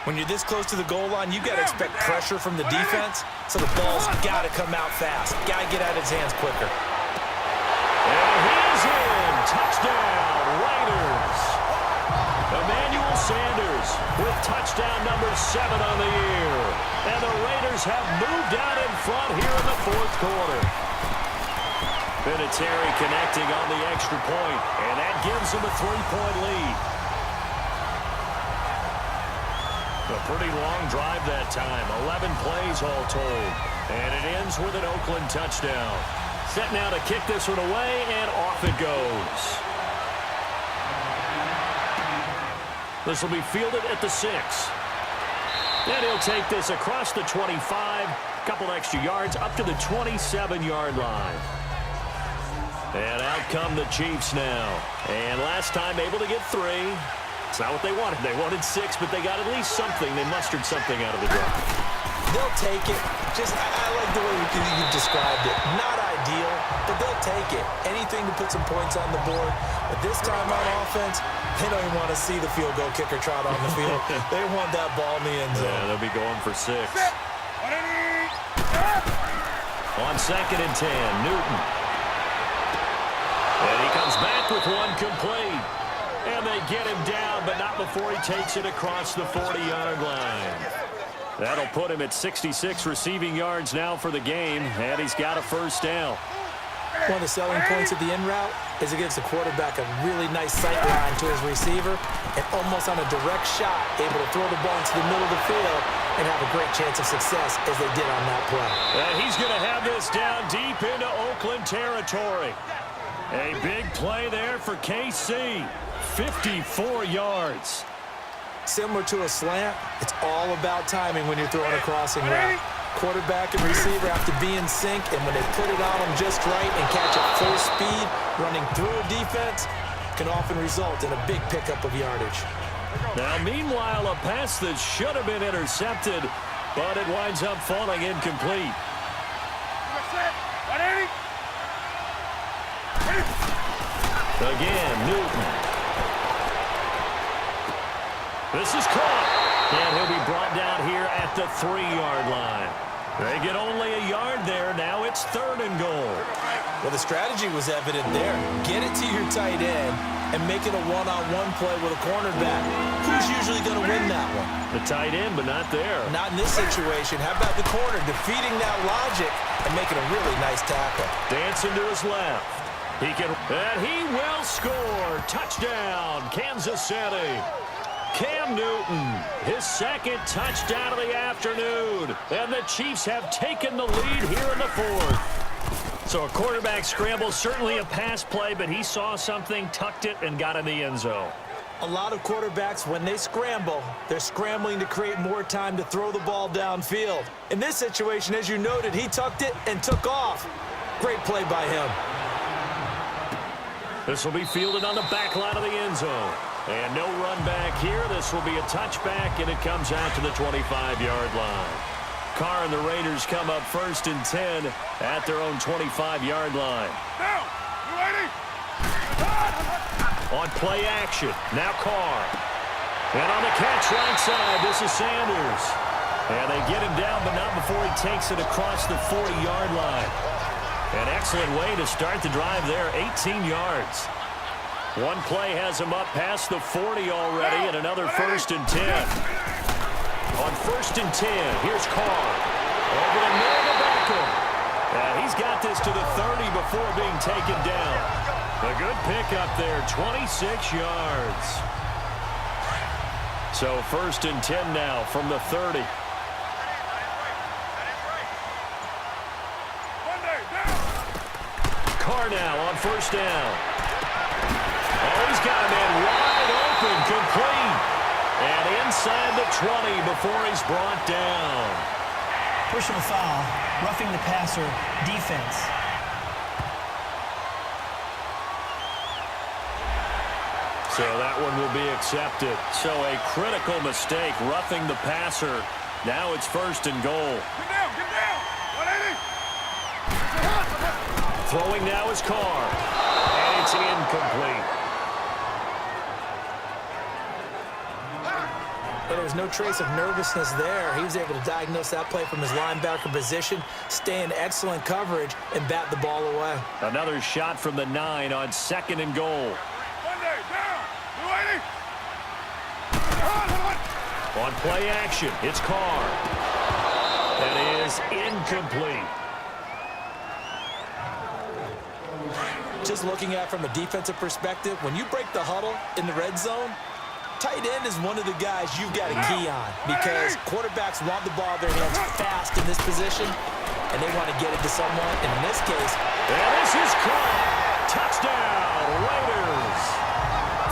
When you're this close to the goal line, you got to expect pressure from the defense, so the ball's got to come out fast. Got to get out of his hands quicker. And he's in. Touchdown, Raiders. Emmanuel Sanders with touchdown number 7 on the year. And the Raiders have moved out in front here in the 4th quarter. Vinatieri connecting on the extra point, and that gives them a 3-point lead. A pretty long drive that time, 11 plays all told. And it ends with an Oakland touchdown. Set now to kick this one away, and off it goes. This will be fielded at the 6. And he'll take this across the 25, couple extra yards, up to the 27-yard line. And out come the Chiefs now. And last time able to get 3. It's not what they wanted. They wanted 6, but they got at least something. They mustered something out of the drive. They'll take it. I like the way exactly how you've described it. Not ideal, but they'll take it. Anything to put some points on the board. But this time on offense, they don't even want to see the field goal kicker trot on the field. They want that ball in the end zone. Yeah, they'll be going for 6. On 2nd and 10, Newton. And he comes back with one complete. And they get him down, but not before he takes it across the 40-yard line. That'll put him at 66 receiving yards now for the game, and he's got a first down. One of the selling points of the in route is it gives the quarterback a really nice sight line to his receiver and almost on a direct shot able to throw the ball into the middle of the field and have a great chance of success as they did on that play. And he's going to have this down deep into Oakland territory. A big play there for KC. 54 yards. Similar to a slant, it's all about timing when you're throwing a crossing route. Quarterback and receiver have to be in sync, and when they put it on them just right and catch it full speed, running through a defense can often result in a big pickup of yardage. Now, meanwhile, a pass that should have been intercepted, but it winds up falling incomplete. Again, Newton. This is caught, and he'll be brought down here at the 3-yard line. They get only a yard there. Now it's 3rd and goal. Well, the strategy was evident there. Get it to your tight end and make it a one-on-one play with a cornerback. Who's usually going to win that one? The tight end, but not there. Not in this situation. How about the corner defeating that logic and making a really nice tackle? Dancing to his left. He can, and he will score. Touchdown, Kansas City. Cam Newton, his 2nd touchdown of the afternoon. And the Chiefs have taken the lead here in the 4th. So a quarterback scramble, certainly a pass play, but he saw something, tucked it, and got in the end zone. A lot of quarterbacks, when they scramble, they're scrambling to create more time to throw the ball downfield. In this situation, as you noted, he tucked it and took off. Great play by him. This will be fielded on the back line of the end zone. And no run back here. This will be a touchback, and it comes out to the 25-yard line. Carr and the Raiders come up 1st and 10 at their own 25-yard line. Now, you ready? On play action, now Carr. And on the catch right side, this is Sanders. And they get him down, but not before he takes it across the 40-yard line. An excellent way to start the drive there, 18 yards. One play has him up past the 40 already, and another 1st and 10. On 1st and 10, here's Carr. Over the middle to Beckham. And he's got this to the 30 before being taken down. A good pickup there, 26 yards. So 1st and 10 now from the 30. Carr now on 1st down. Oh, he's got a man wide open, complete. And inside the 20 before he's brought down. Personal foul, roughing the passer, defense. So that one will be accepted. So a critical mistake, roughing the passer. Now it's 1st and goal. Get down, get down. 180. Throwing now is Carr. And it's incomplete. But there was no trace of nervousness there. He was able to diagnose that play from his linebacker position, stay in excellent coverage, and bat the ball away. Another shot from the 9 on 2nd and goal. On play action, it's Carr. That is incomplete. Just looking at it from a defensive perspective, when you break the huddle in the red zone, tight end is one of the guys you've got a key on because quarterbacks want the ball in their hands fast in this position, and they want to get it to someone. And in this case, and this is caught. Touchdown, Raiders.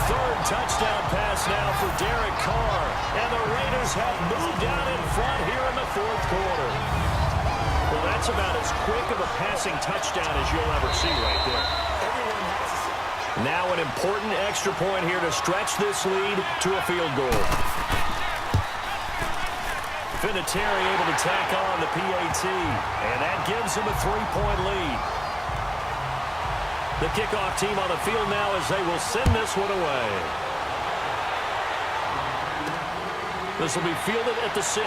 3rd touchdown pass now for Derek Carr. And the Raiders have moved down in front here in the 4th quarter. Well, that's about as quick of a passing touchdown as you'll ever see right there. Now an important extra point here to stretch this lead to a field goal. Vinatieri able to tack on the PAT, and that gives him a 3-point lead. The kickoff team on the field now as they will send this one away. This will be fielded at the 6.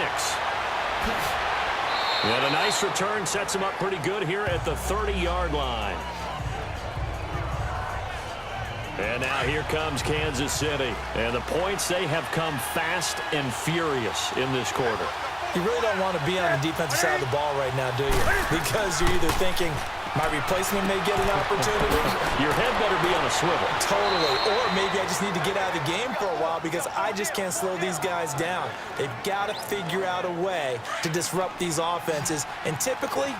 And a nice return sets him up pretty good here at the 30-yard line. And now here comes Kansas City. And the points, they have come fast and furious in this quarter. You really don't want to be on the defensive side of the ball right now, do you? Because you're either thinking, my replacement may get an opportunity. Your head better be on a swivel. Totally. Or maybe I just need to get out of the game for a while because I just can't slow these guys down. They've got to figure out a way to disrupt these offenses. And typically,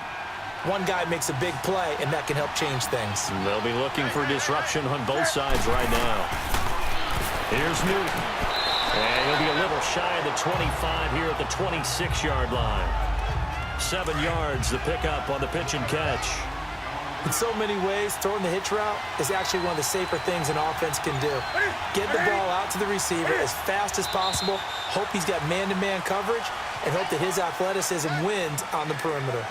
one guy makes a big play, and that can help change things. And they'll be looking for disruption on both sides right now. Here's Newton. And he'll be a little shy of the 25 here at the 26-yard line. 7 yards, the pickup on the pitch and catch. In so many ways, throwing the hitch route is actually one of the safer things an offense can do. Get the ball out to the receiver as fast as possible, hope he's got man-to-man coverage, and hope that his athleticism wins on the perimeter.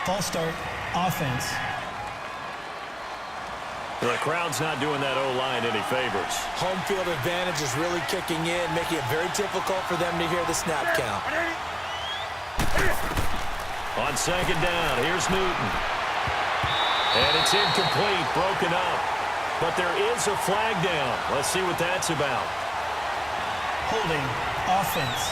False start, offense. The crowd's not doing that O-line any favors. Home field advantage is really kicking in, making it very difficult for them to hear the snap count. On second down, here's Newton. And it's incomplete, broken up. But there is a flag down. Let's see what that's about. Holding, offense.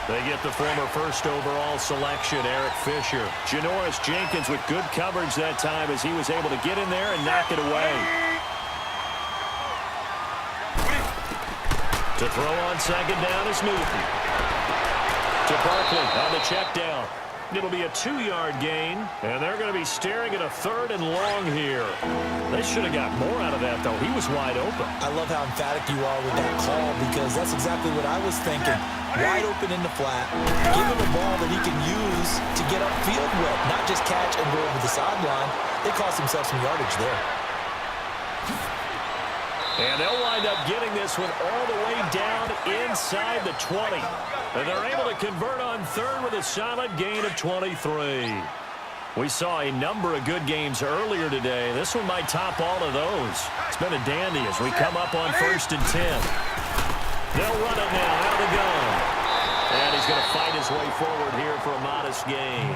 They get the former first overall selection, Eric Fisher. Janoris Jenkins with good coverage that time as he was able to get in there and knock it away. To throw on second down is Newton. To Barkley on the check down. It'll be a 2-yard gain, and they're going to be staring at a 3rd and long here. They should have got more out of that, though. He was wide open. I love how emphatic you are with that call because that's exactly what I was thinking. Wide open in the flat. Give him a ball that he can use to get upfield with, not just catch and go over the sideline. They cost themselves some yardage there. And they'll wind up getting this one all the way down inside the 20. And they're able to convert on 3rd with a solid gain of 23. We saw a number of good games earlier today. This one might top all of those. It's been a dandy as we come up on 1st and 10. They'll run it now out of the gun. And he's going to fight his way forward here for a modest gain.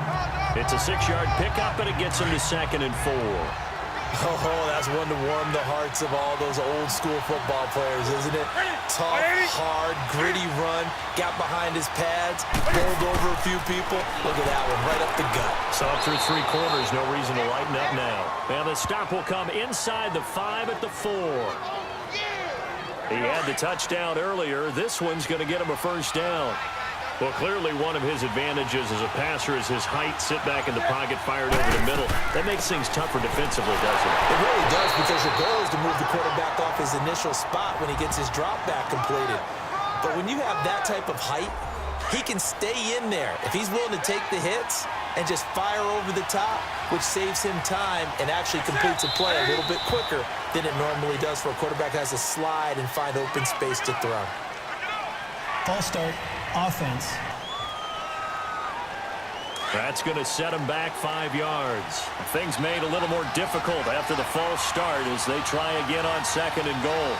It's a 6-yard pickup, and it gets him to 2nd and 4. Oh, that's one to warm the hearts of all those old-school football players, isn't it? Tough, hard, gritty run, got behind his pads, rolled over a few people. Look at that one, right up the gut. Saw through 3 quarters, no reason to lighten up now. Now the stop will come inside the 5 at the 4. He had the touchdown earlier. This one's going to get him a 1st down. Well, clearly one of his advantages as a passer is his height, sit back in the pocket, fired over the middle. That makes things tougher defensively, doesn't it? It really does because your goal is to move the quarterback off his initial spot when he gets his drop back completed. But when you have that type of height, he can stay in there. If he's willing to take the hits and just fire over the top, which saves him time and actually completes a play a little bit quicker than it normally does for a quarterback who has to slide and find open space to throw. False start, offense. That's going to set him back 5 yards. Things made a little more difficult after the false start as they try again on 2nd and goal.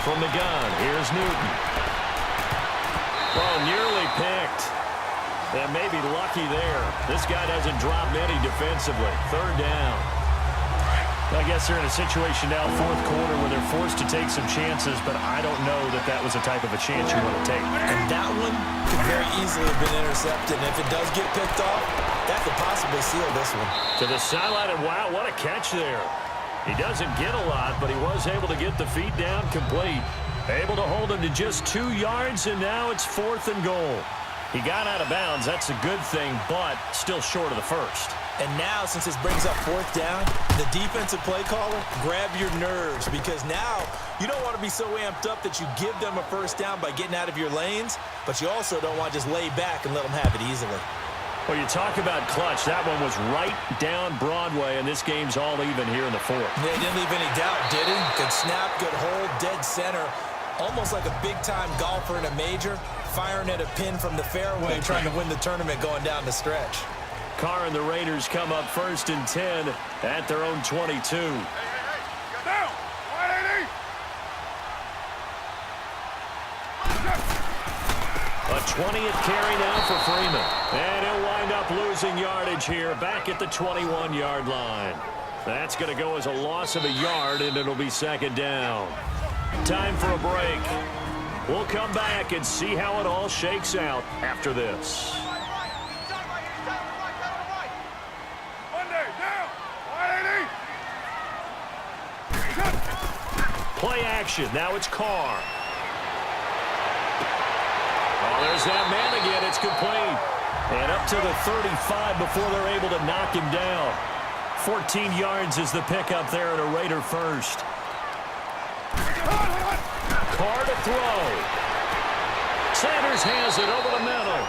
From the gun, here's Newton. Oh, nearly picked. And maybe lucky there. This guy doesn't drop many defensively. 3rd down. I guess they're in a situation now, 4th quarter, where they're forced to take some chances, but I don't know that that was the type of a chance you want to take. And that one could very easily have been intercepted. And if it does get picked off, that could possibly seal this one. To the sideline, and wow, what a catch there. He doesn't get a lot, but he was able to get the feet down complete. Able to hold him to just 2 yards, and now it's 4th and goal. He got out of bounds. That's a good thing, but still short of the 1st. And now, since this brings up 4th down, the defensive play caller, grab your nerves because now you don't want to be so amped up that you give them a 1st down by getting out of your lanes, but you also don't want to just lay back and let them have it easily. Well, you talk about clutch. That one was right down Broadway, and this game's all even here in the fourth. Yeah, he didn't leave any doubt, did he? Good snap, good hold, dead center. Almost like a big-time golfer in a major, firing at a pin from the fairway, trying to win the tournament going down the stretch. Carr and the Raiders come up 1st and 10 at their own 22. Down. Wide 80. A 20th carry now for Freeman. And he'll wind up losing yardage here back at the 21-yard line. That's going to go as a loss of a yard, and it'll be 2nd down. Time for a break. We'll come back and see how it all shakes out after this. Monday, down. Wide 80. Play action. Now it's Carr. Oh, there's that man again. It's complete. And up to the 35 before they're able to knock him down. 14 yards is the pickup there at a Raider first. Carr to throw. Sanders has it over the middle.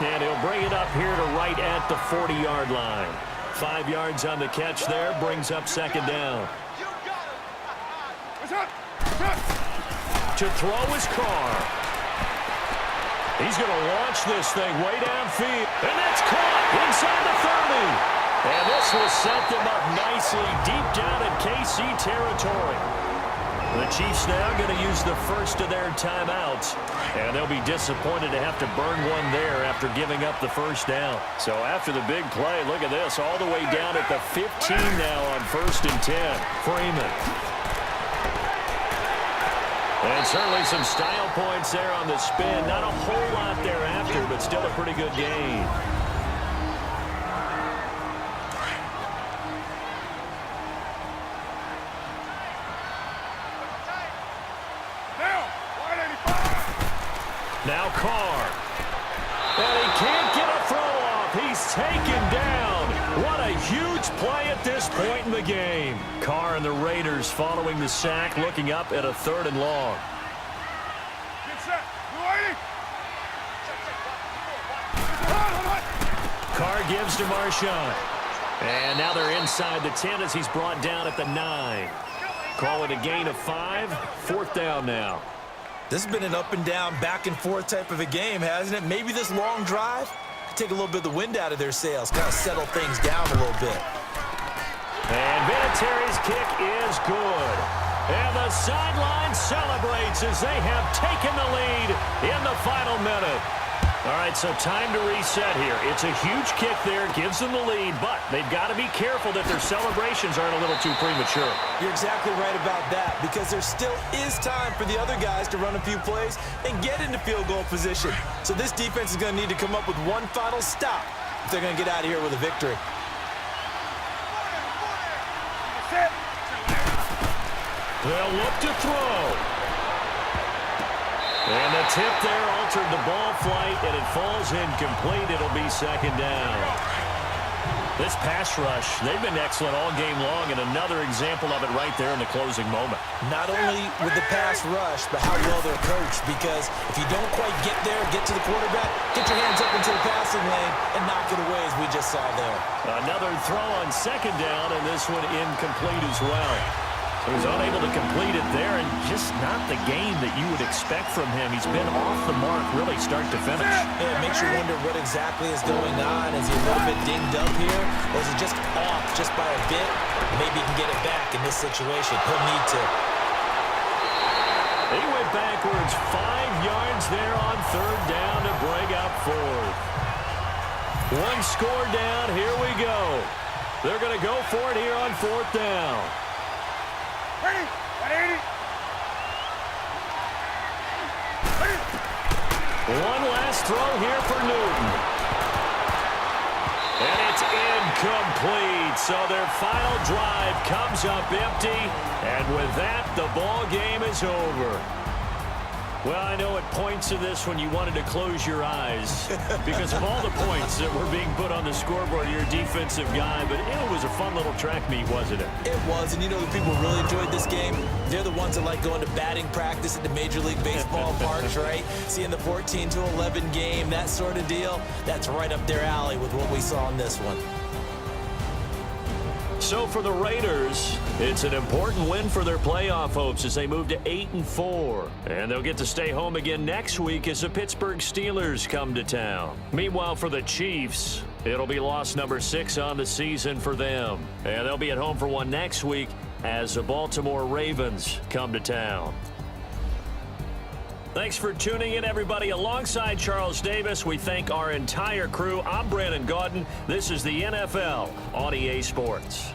And he'll bring it up here to right at the 40-yard line. 5 yards on the catch there. Brings up 2nd down. To throw is Carr. He's going to launch this thing way downfield. And that's caught inside the 30. And this will set them up nicely deep down in KC territory. The Chiefs now going to use the first of their timeouts. And they'll be disappointed to have to burn one there after giving up the first down. So after the big play, look at this, all the way down at the 15 now on 1st and 10. Freeman. And certainly some style points there on the spin. Not a whole lot thereafter, but still a pretty good gain. Now Carr. And he can't get a throw off. He's taken down. What a huge play at this point in the game. Carr and the Raiders following the sack, looking up at a 3rd and long. Get set. Blue 80. Carr gives to Marshawn. And now they're inside the 10 as he's brought down at the 9. Call it a gain of 5. 4th down now. This has been an up-and-down, back-and-forth type of a game, hasn't it? Maybe this long drive could take a little bit of the wind out of their sails, kind of settle things down a little bit. And Vinatieri's kick is good. And the sideline celebrates as they have taken the lead in the final minute. All right, so time to reset here. It's a huge kick there, gives them the lead, but they've got to be careful that their celebrations aren't a little too premature. You're exactly right about that, because there still is time for the other guys to run a few plays and get into field goal position. So this defense is going to need to come up with one final stop if they're going to get out of here with a victory. They'll look to throw. And the tip there altered the ball flight, and it falls incomplete. It'll be 2nd down. This pass rush, they've been excellent all game long, and another example of it right there in the closing moment. Not only with the pass rush, but how well they're coached, because if you don't quite get there, get to the quarterback, get your hands up into the passing lane and knock it away as we just saw there. Another throw on 2nd down, and this one incomplete as well. So he's unable to complete it there, and just not the game that you would expect from him. He's been off the mark really start to finish. Yeah, it makes you wonder what exactly is going on. Is he a little bit dinged up here, or is he just off just by a bit? Maybe he can get it back in this situation. He'll need to. He went backwards 5 yards there on 3rd down to bring up 4th. One score down. Here we go. They're going to go for it here on 4th down. Ready? 180. One last throw here for Newton. And it's incomplete. So their final drive comes up empty. And with that, the ball game is over. Well, I know at points in this when you wanted to close your eyes because of all the points that were being put on the scoreboard. You're a defensive guy, but it was a fun little track meet, wasn't it? It was, and you know the people really enjoyed this game? They're the ones that like going to batting practice at the Major League Baseball parks, right? Seeing the 14-11 game, that sort of deal. That's right up their alley with what we saw in this one. So for the Raiders, it's an important win for their playoff hopes as they move to 8-4. And they'll get to stay home again next week as the Pittsburgh Steelers come to town. Meanwhile, for the Chiefs, it'll be loss number 6 on the season for them. And they'll be at home for one next week as the Baltimore Ravens come to town. Thanks for tuning in, everybody. Alongside Charles Davis, we thank our entire crew. I'm Brandon Gaudin. This is the NFL on EA Sports.